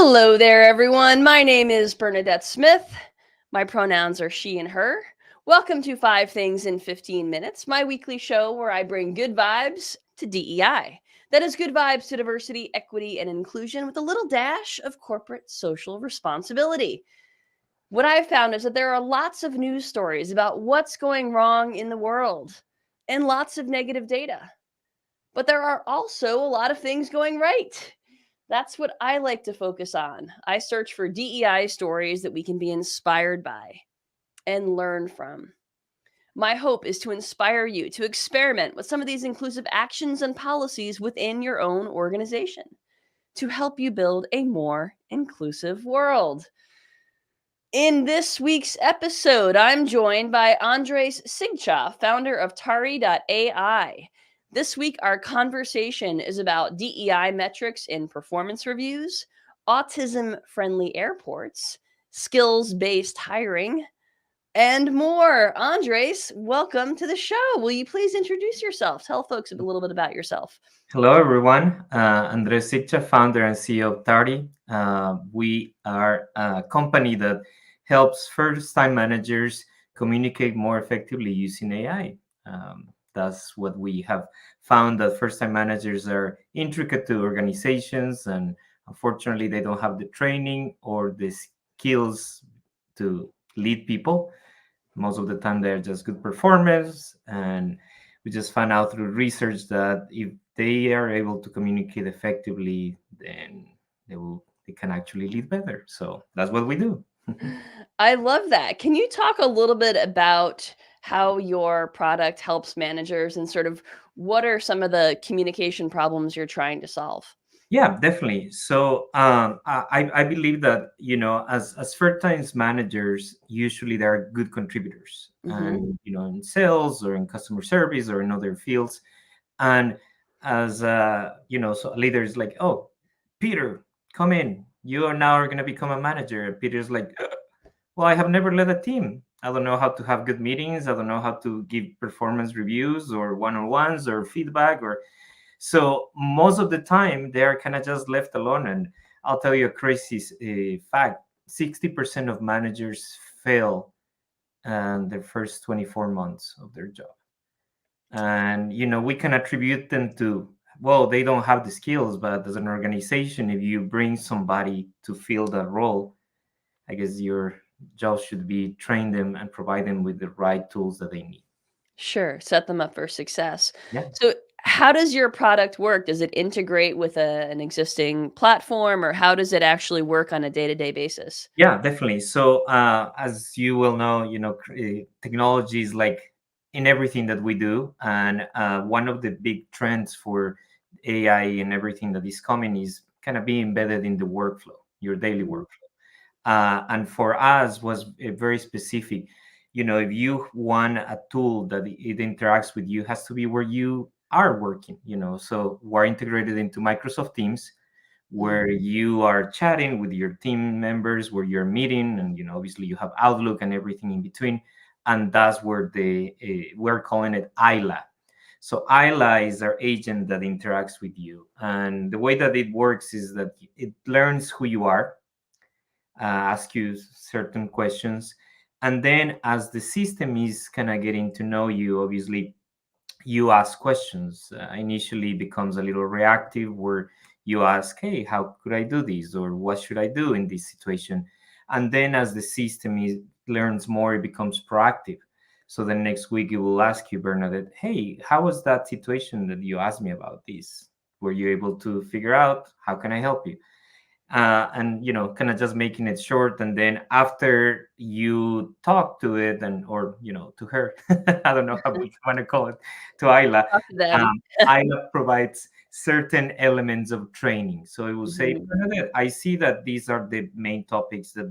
Hello there, everyone. My name is Bernadette Smith. My pronouns are she and her. Welcome to 5 Things in 15 Minutes, my weekly show where I bring good vibes to DEI. That is good vibes to diversity, equity, and inclusion with a little dash of corporate social responsibility. What I've found is that there are lots of news stories about what's going wrong in the world and lots of negative data. But there are also a lot of things going right. That's what I like to focus on. I search for DEI stories that we can be inspired by and learn from. My hope is to inspire you to experiment with some of these inclusive actions and policies within your own organization to help you build a more inclusive world. In this week's episode, I'm joined by Andres Sigcha, founder of Taryi.ai. This week, our conversation is about DEI metrics in performance reviews, autism friendly airports, skills based hiring, and more. Andres, welcome to the show. Will you please introduce yourself? Tell folks a little bit about yourself. Hello, everyone. Andres Sigcha, founder and CEO of Tardy. We are a company that helps first-time managers communicate more effectively using AI. That's what we have found, that first-time managers are intricate to organizations, and unfortunately, they don't have the training or the skills to lead people. Most of the time, they're just good performers, and we just found out through research that if they are able to communicate effectively, then they can actually lead better. So that's what we do. I love that. Can you talk a little bit about how your product helps managers and sort of what are some of the communication problems you're trying to solve? Yeah, definitely. So I believe that as first times managers, usually they are good contributors, Hmm. and in sales or in customer service or in other fields, and as so a leader is like, oh, Peter, come in. You are now going to become a manager. And Peter's like, well, I have never led a team. I don't know how to have good meetings. I don't know how to give performance reviews or one-on-ones or feedback. Or so most of the time they are kind of just left alone. And I'll tell you a crazy fact: 60% of managers fail their first 24 months of their job. And we can attribute them to, well, they don't have the skills, but as an organization, if you bring somebody to fill that role, I guess your job should be train them and provide them with the right tools that they need. Sure, set them up for success. Yeah. So, how does your product work? Does it integrate with an existing platform, or how does it actually work on a day to day basis? Yeah, definitely. So, as you will know, technology is like in everything that we do, and one of the big trends for AI and everything that is coming is kind of being embedded in the workflow, your daily Mhm. workflow. And for us was very specific. If you want a tool that it interacts with you, has to be where you are working. So we're integrated into Microsoft Teams, where Mhm. you are chatting with your team members, where you're meeting, and obviously you have Outlook and everything in between. And that's where we're calling it ILA. So ILA is our agent that interacts with you, and the way that it works is that it learns who you are, ask you certain questions, and then as the system is kind of getting to know you, obviously you ask questions. Initially becomes a little reactive, where you ask, hey, how could I do this, or what should I do in this situation? And then as the system learns more, it becomes proactive. So the next week it will ask you, Bernadette, hey, how was that situation that you asked me about this? Were you able to figure out, how can I help you? And kind of just making it short, and then after you talk to it, and or to her, I don't know how we want to call it, to Ayla. Talk to them. Ayla provides certain elements of training, so it will say, Mhm. Bernadette, I see that these are the main topics that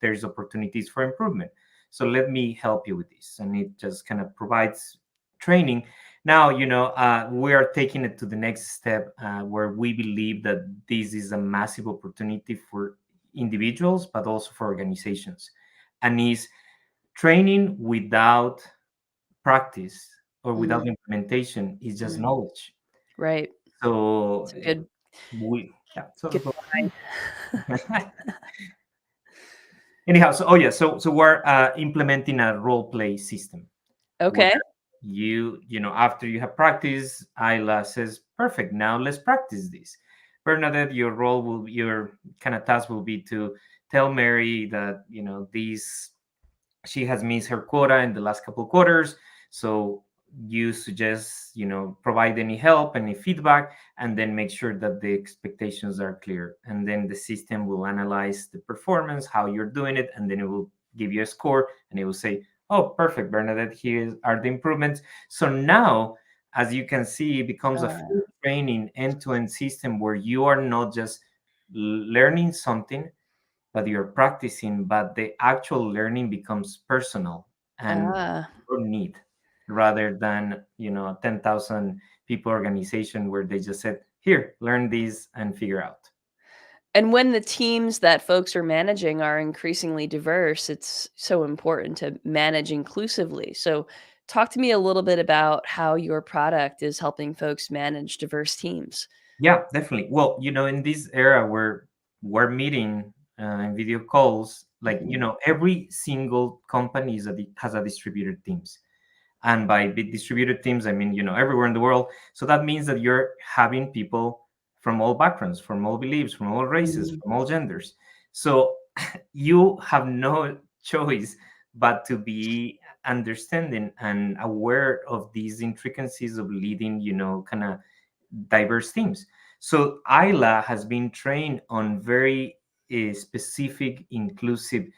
there's opportunities for improvement, so let me help you with this, and it just kind of provides training. Now, we are taking it to the next step, where we believe that this is a massive opportunity for individuals, but also for organizations. And is training without practice or without Mhm. implementation is just Mhm. knowledge. Right. So It's a good. we, Yeah. Good So line. anyhow, so oh yeah, so we're implementing a role play system where Okay. you know after you have practice, Ayla says, perfect, now let's practice this. Bernadette, your kind of task will be to tell Mary that these she has missed her quota in the last couple of quarters. So you suggest, provide any help, any feedback, and then make sure that the expectations are clear. And then the system will analyze the performance, how you're doing it, and then it will give you a score and it will say, oh, perfect, Bernadette, here are the improvements. So now, as you can see, it becomes a Uh, full training end-to-end system where you are not just learning something, but you're practicing, but the actual learning becomes personal and ah. your need, rather than a 10,000 people organization where they just said, here, learn this and figure out. And when the teams that folks are managing are increasingly diverse, it's so important to manage inclusively. So, talk to me a little bit about how your product is helping folks manage diverse teams. Yeah, definitely. Well, in this era where we're meeting in video calls, like Mhm. every single company has a distributed teams. And by big distributed teams, I mean, everywhere in the world. So that means that you're having people from all backgrounds, from all beliefs, from all races, Mm. from all genders. So you have no choice but to be understanding and aware of these intricacies of leading, kind of diverse teams. So Ayla has been trained on very specific, inclusive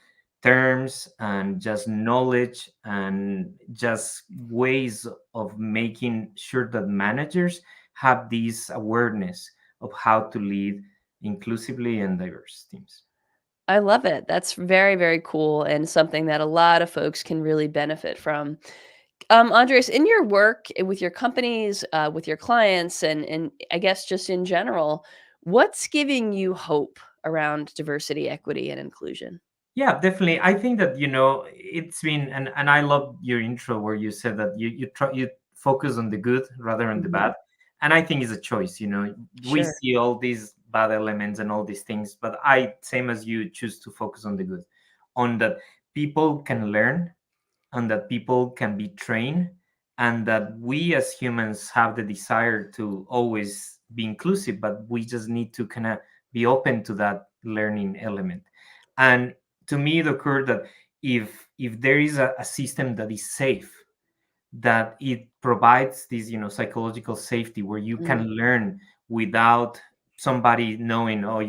terms and just knowledge and just ways of making sure that managers have this awareness of how to lead inclusively and diverse teams. I love it. That's very, very cool and something that a lot of folks can really benefit from. Andres, in your work with your companies, with your clients, and I guess just in general, what's giving you hope around diversity, equity, and inclusion? Yeah, definitely. I think that it's been, and I love your intro where you said that you focus on the good rather than the Mhm. bad, and I think it's a choice. We Sure. see all these bad elements and all these things, but I, same as you, choose to focus on the good, on that people can learn, and that people can be trained, and that we as humans have the desire to always be inclusive, but we just need to kind of be open to that learning element. And to me it occurred that if there is a system that is safe, that it provides this psychological safety where you can Mm, learn without somebody knowing, oh,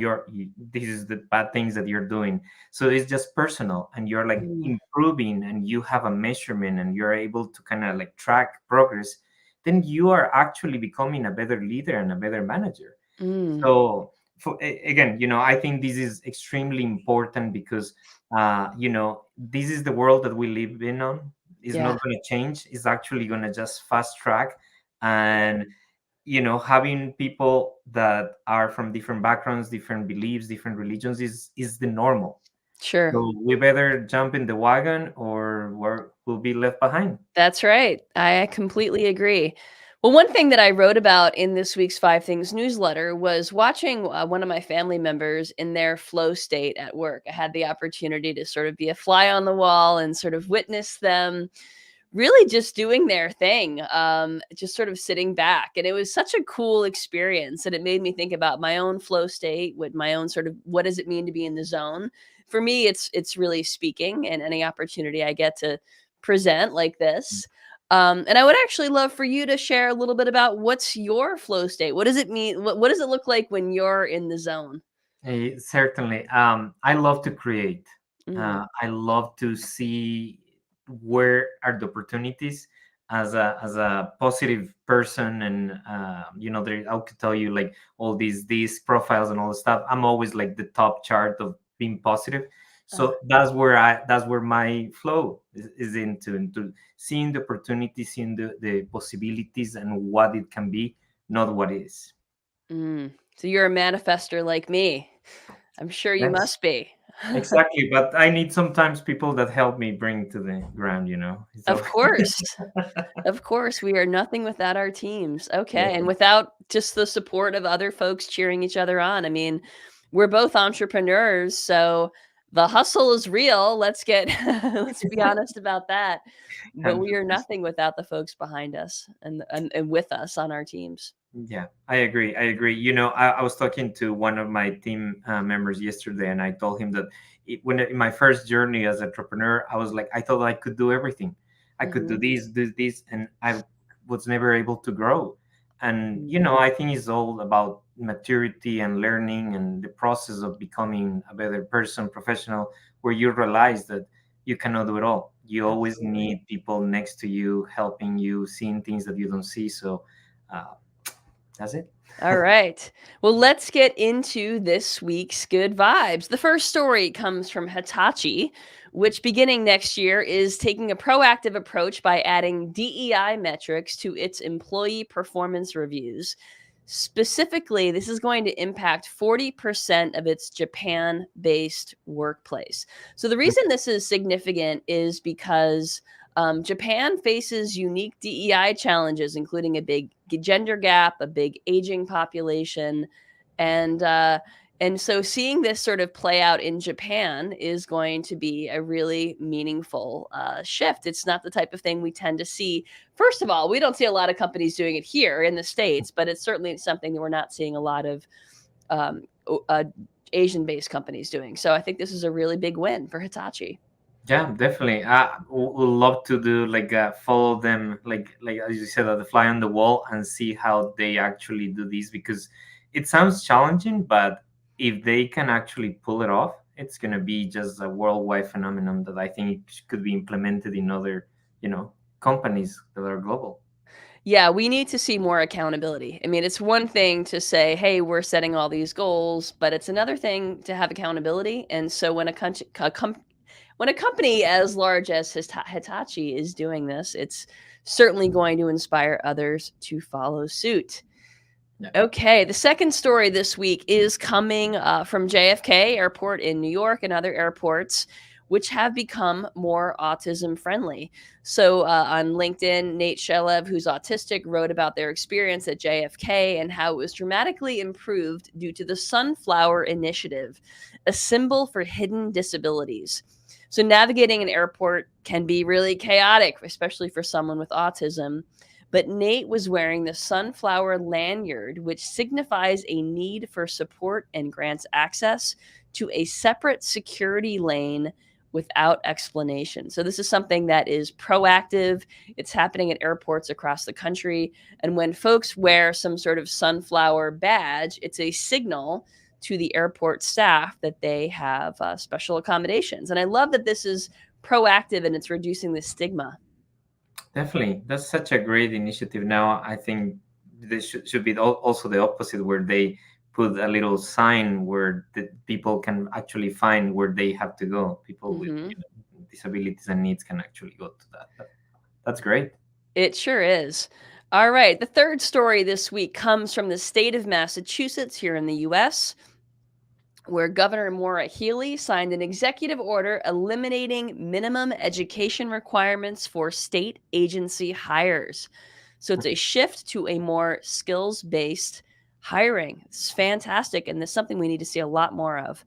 this is the bad things that you're doing. So it's just personal, and you're like mm, improving, and you have a measurement, and you're able to kind of like track progress. Then you are actually becoming a better leader and a better manager. mm. So again, I think this is extremely important because this is the world that we live in on. It's Yeah, not going to change. It's actually going to just fast track. And having people that are from different backgrounds, different beliefs, different religions is the normal. sure. So we better jump in the wagon, or we'll be left behind. That's right. I completely agree. Well, one thing that I wrote about in this week's Five Things newsletter was watching one of my family members in their flow state at work. I had the opportunity to sort of be a fly on the wall and sort of witness them really just doing their thing, just sort of sitting back. And it was such a cool experience. And it made me think about my own flow state with my own sort of what does it mean to be in the zone? For me, it's really speaking and any opportunity I get to present like this. And I would actually love for you to share a little bit about what's your flow state. What does it mean? What does it look like when you're in the zone? Certainly. I love to create. Mm, I love to see where are the opportunities as a positive person, and I could tell you like all these profiles and all the stuff. I'm always like the top chart of being positive. uh, So that's where my flow is into seeing the opportunities, seeing the possibilities and what it can be, not what it is. so you're a manifester like me. I'm sure you Yes. must be. Exactly, but I need sometimes people that help me bring to the ground, So Of course. Of course, we are nothing without our teams. Okay, and definitely. without just the support of other folks cheering each other on. I mean, we're both entrepreneurs, so the hustle is real. Let's get let's be honest about that. But we are 100%. nothing without the folks behind us and with us on our teams. Yeah, I agree. I agree. I was talking to one of my team members yesterday, and I told him that when in my first journey as entrepreneur, I was like, I thought I could do everything. I could Mhm. do this, and I was never able to grow. And Mm. I think it's all about maturity and learning and the process of becoming a better person, professional, where you realize that you cannot do it all. You always Absolutely. need people next to you, helping you, seeing things that you don't see. So. That's it. All right. Well, let's get into this week's good vibes. The first story comes from Hitachi, which beginning next year is taking a proactive approach by adding DEI metrics to its employee performance reviews. Specifically, this is going to impact 40% of its Japan based workplace. So, the reason this is significant is because Japan faces unique DEI challenges, including a big gender gap, a big aging population, and uh, and so seeing this sort of play out in Japan is going to be a really meaningful shift. It's not the type of thing we tend to see. First of all, we don't see a lot of companies doing it here in the States, but it's certainly something that we're not seeing a lot of um, Asian-based companies doing. So I think this is a really big win for Hitachi. Yeah, definitely. I would love to do like follow them, like as you said, the fly on the wall and see how they actually do this because it sounds challenging, but if they can actually pull it off, it's gonna be just a worldwide phenomenon that I think could be implemented in other, companies that are global. Yeah, we need to see more accountability. I mean, it's one thing to say, "Hey, we're setting all these goals," but it's another thing to have accountability. And so when a company as large as Hitachi is doing this, it's certainly going to inspire others to follow suit. Yeah. Okay, the second story this week is coming from JFK Airport in New York and other airports, which have become more autism friendly. So on LinkedIn, Nate Shelev, who's autistic, wrote about their experience at JFK and how it was dramatically improved due to the Sunflower Initiative, a symbol for hidden disabilities. So navigating an airport can be really chaotic, especially for someone with autism. But Nate was wearing the sunflower lanyard, which signifies a need for support and grants access to a separate security lane without explanation. So, this is something that is proactive. It's happening at airports across the country. And when folks wear some sort of sunflower badge, it's a signal to the airport staff that they have special accommodations. And I love that this is proactive and it's reducing the stigma. Definitely, that's such a great initiative. Now, I think this should be also the opposite, where they put a little sign where the people can actually find where they have to go. People with Mhm. disabilities and needs can actually go to that. That's great. It sure is. All right. The third story this week comes from the state of Massachusetts here in the US, where Governor Maura Healey signed an executive order eliminating minimum education requirements for state agency hires. So it's a shift to a more skills based hiring. It's fantastic. And it's something we need to see a lot more of.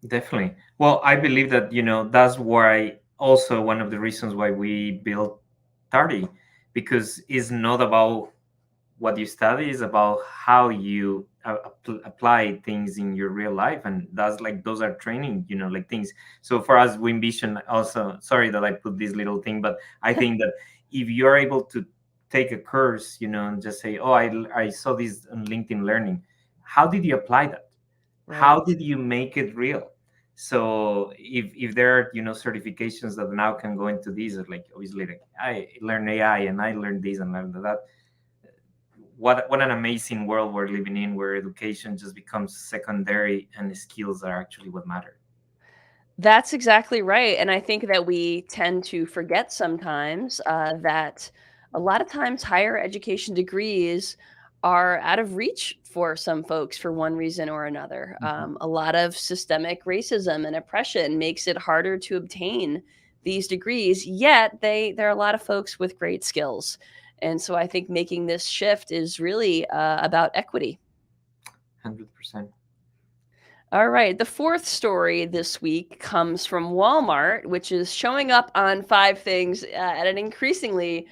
Definitely. Well, I believe that, that's why also one of the reasons why we built Tardy, because it's not about what you study, is about how you apply things in your real life. And that's like, those are training, like things. So for us, we envision also, sorry that I put this little thing, but I think that if you're able to take a course, and just say, oh, I saw this on LinkedIn Learning, how did you apply that? How Right. did you make it real? So if there are certifications that now can go into these, like obviously like I learned AI and I learned this and learned that, what an amazing world we're living in, where education just becomes secondary and the skills are actually what matter. That's exactly right, and I think that we tend to forget sometimes, that a lot of times higher education degrees are out of reach for some folks for one reason or another. Mhm. A lot of systemic racism and oppression makes it harder to obtain these degrees, yet there are a lot of folks with great skills. And so I think making this shift is really about equity. 100%. All right. The fourth story this week comes from Walmart, which is showing up on five things at an increasingly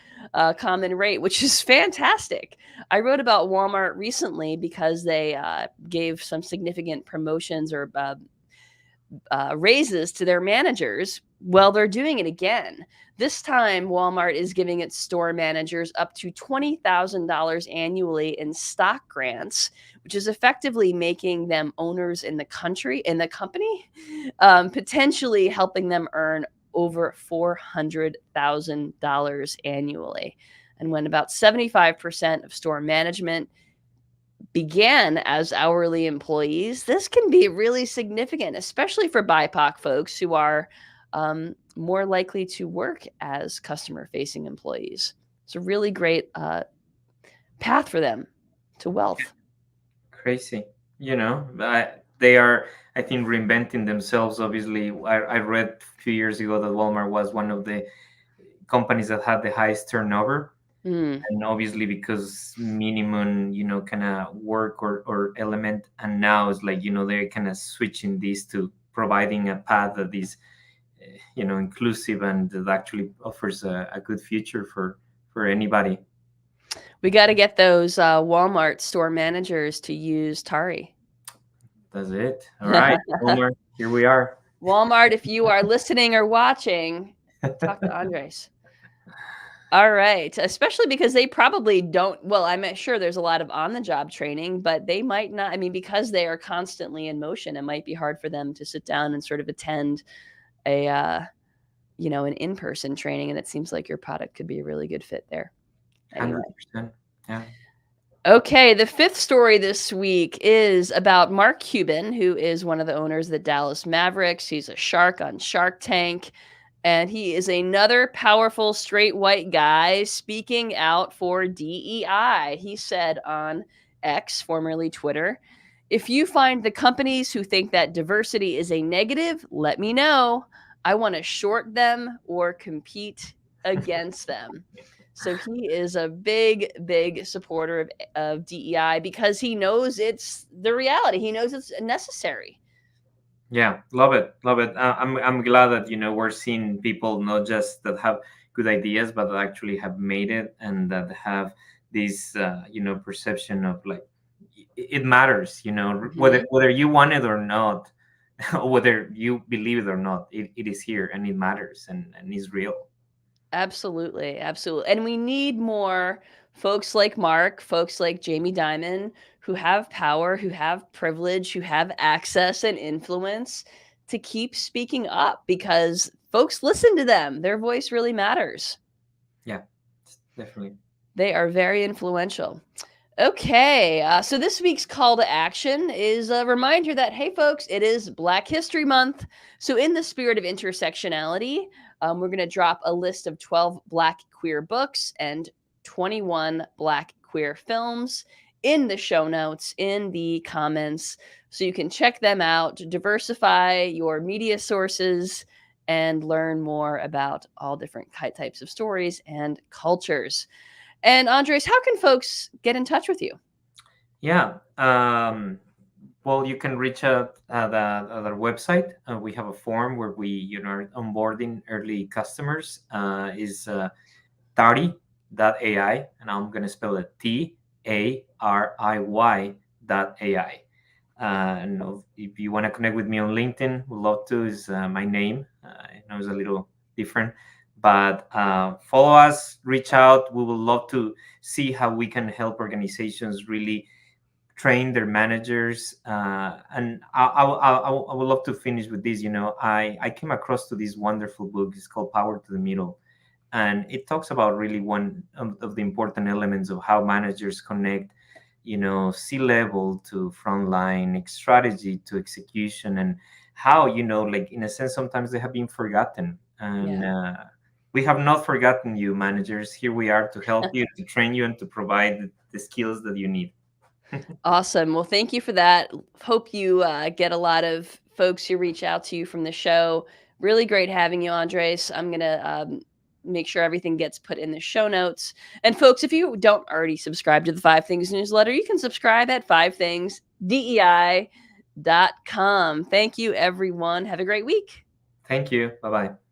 common rate, which is fantastic. I wrote about Walmart recently because they gave some significant promotions or raises to their managers. Well, they're doing it again. This time, Walmart is giving its store managers up to $20,000 annually in stock grants, which is effectively making them owners in the company, potentially helping them earn over $400,000 annually. And when about 75% of store management began as hourly employees, this can be really significant, especially for BIPOC folks who are more likely to work as customer facing employees. It's a really great path for them to wealth. Crazy. They are, I think, reinventing themselves. Obviously, I read a few years ago that Walmart was one of the companies that had the highest turnover. Mm. And obviously, because minimum, kind of work or element, and now it's like, they're kind of switching this to providing a path that is, inclusive and that actually offers a good future for anybody. We got to get those Walmart store managers to use Tari. That's it. All right, Omar, here we are. Walmart, if you are listening or watching, talk to Andres. All right. Especially because they probably don't, well, I'm sure there's a lot of on the job training, but they might not. I mean, because they are constantly in motion, it might be hard for them to sit down and sort of attend a, an in person training. And it seems like your product could be a really good fit there. Anyway. 100%. Yeah. Okay, the fifth story this week is about Mark Cuban, who is one of the owners of the Dallas Mavericks. He's a shark on Shark Tank, and he is another powerful straight white guy speaking out for DEI. He said on X, formerly Twitter, "If you find the companies who think that diversity is a negative, let me know. I want to short them or compete against them." So he is a big, big supporter of DEI because he knows it's the reality. He knows it's necessary. Yeah, love it, love it. I'm glad that we're seeing people not just that have good ideas, but that actually have made it and that have this perception of like it matters. Whether Mhm. whether you want it or not, whether you believe it or not, it is here and it matters and is real. Absolutely, absolutely. And we need more folks like Mark, folks like Jamie Dimon, who have power, who have privilege, who have access and influence to keep speaking up because folks listen to them. Their voice really matters. Yeah, definitely. They are very influential. Okay, so this week's call to action is a reminder that, hey, folks, it is Black History Month. So, in the spirit of intersectionality, we're going to drop a list of 12 Black queer books and 21 Black queer films in the show notes, in the comments, so you can check them out, diversify your media sources, and learn more about all different types of stories and cultures. And Andres, how can folks get in touch with you? Yeah. Well, you can reach out at our website. We have a form where we, are onboarding early customers. Is Taryi.ai, and I'm going to spell it Tariy.ai. And if you want to connect with me on LinkedIn, would love to. Is my name. I know it's a little different, but follow us, reach out. We would love to see how we can help organizations really train their managers. And I would love to finish with this. I came across to this wonderful book. It's called Power to the Middle, and it talks about really one of the important elements of how managers connect C-level to frontline, strategy to execution, and how like in a sense sometimes they have been forgotten. And Yeah. we have not forgotten you, managers. Here we are to help you, to train you, and to provide the skills that you need. Awesome. Well, thank you for that. Hope you get a lot of folks who reach out to you from the show. Really great having you, Andres. I'm going to make sure everything gets put in the show notes. And folks, if you don't already subscribe to the 5 Things newsletter, you can subscribe at 5thingsdei.com. Thank you, everyone. Have a great week. Thank you. Bye-bye.